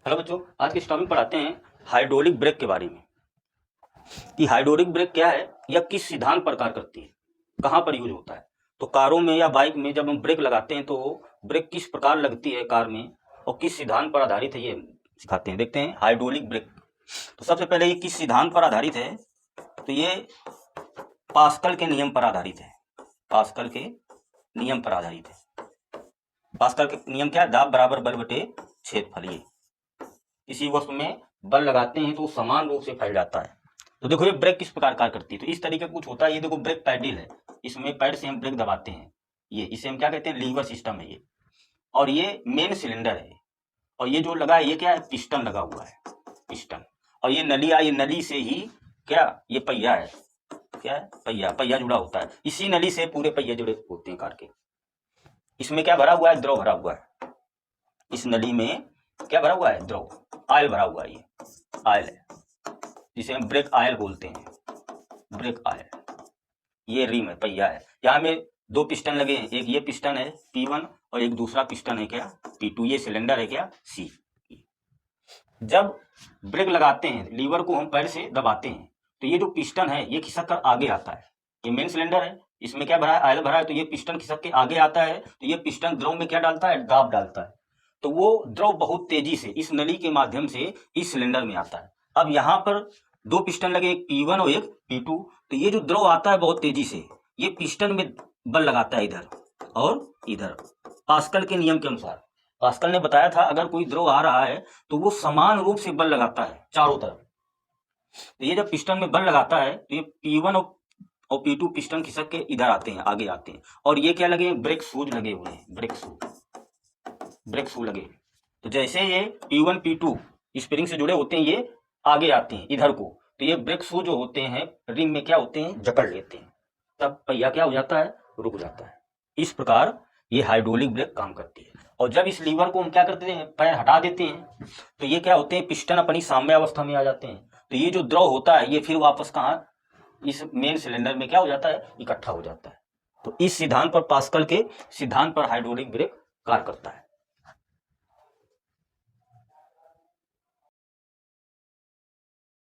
Hello बच्चों, आज के इस टॉपिक पढ़ाते हैं हाइड्रोलिक ब्रेक के बारे में कि हाइड्रोलिक ब्रेक क्या है या किस सिद्धांत पर कार्य करती है, कहाँ पर यूज होता है। तो कारों में या बाइक में जब हम ब्रेक लगाते हैं तो ब्रेक किस प्रकार लगती है कार में और किस सिद्धांत पर आधारित है, ये सिखाते हैं। देखते हैं हाइड्रोलिक ब्रेक। तो सबसे पहले ये किस सिद्धांत पर आधारित है, तो ये पास्कल के नियम पर आधारित है। पास्कल के नियम पर आधारित है। पास्कल के नियम क्या है? दाब बराबर बल बटे क्षेत्रफल। ये किसी वस्तु में बल लगाते हैं तो समान रूप से फैल जाता है। तो देखो ये ब्रेक किस प्रकार कार्य करती है। तो इस तरीके का कुछ होता है। ये देखो ब्रेक पैडल है, इसमें पैड से हम ब्रेक दबाते हैं। ये इसे हम क्या कहते हैं? लीवर सिस्टम है ये। और ये मेन सिलेंडर है। और ये जो लगा है ये क्या है? पिस्टन लगा हुआ है, पिस्टन। और ये नली आई, ये नली से ही क्या, ये पहिया है। क्या है? पहिया। पहिया जुड़ा होता है, इसी नली से पूरे पहिए जुड़े होते हैं कार के। इसमें क्या भरा हुआ है? द्रव भरा हुआ है। इस नली में क्या भरा हुआ है? द्रव, ऑयल भरा हुआ है। ये ऑयल है जिसे हम ब्रेक ऑयल बोलते हैं, ब्रेक ऑयल। ये रिम है, पहिया है। यहाँ में दो पिस्टन लगे हैं, एक ये पिस्टन है P1 और एक दूसरा पिस्टन है क्या? P2। ये सिलेंडर है क्या? C। जब ब्रेक लगाते हैं, लीवर को हम पैर से दबाते हैं तो ये जो पिस्टन है ये खिसक कर आगे आता है। ये मेन सिलेंडर है, इसमें क्या भरा है? ऑयल भरा है। तो ये पिस्टन खिसक के आगे आता है। तो ये पिस्टन द्रव में क्या डालता है? दाब डालता है। तो वो द्रव बहुत तेजी से इस नली के माध्यम से इस सिलेंडर में आता है। अब यहाँ पर दो पिस्टन लगे, एक P1 और एक P2। तो ये जो द्रव आता है बहुत तेजी से, ये पिस्टन में बल लगाता है इधर और इधर, पास्कल के नियम के अनुसार। पास्कल ने बताया था अगर कोई द्रव आ रहा है तो वो समान रूप से बल लगाता है चारों तरफ। तो ये जब पिस्टन में बल लगाता है तो ये P1 और P2 पिस्टन खिसक के इधर आते हैं, आगे आते हैं। और ये क्या लगे? ब्रेक शूज लगे हुए हैं, ब्रेक शूज, ब्रेक शू लगे। तो जैसे ये P1 P2 स्प्रिंग से जुड़े होते हैं, ये आगे आते हैं इधर को। तो ये ब्रेक शू जो होते हैं रिम में क्या होते हैं? जकड़ लेते हैं। तब पहिया क्या हो जाता है? रुक जाता है। इस प्रकार ये हाइड्रोलिक ब्रेक काम करती है। और जब इस लीवर को हम क्या करते हैं? पैर हटा देते हैं तो ये क्या होते हैं? पिस्टन अपनी साम्य अवस्था में आ जाते हैं। तो ये जो द्रव होता है ये फिर वापस कहाँ? इस मेन सिलेंडर में क्या हो जाता है? इकट्ठा हो जाता है। तो इस सिद्धांत पर, पास्कल के सिद्धांत पर हाइड्रोलिक ब्रेक कार्य करता है।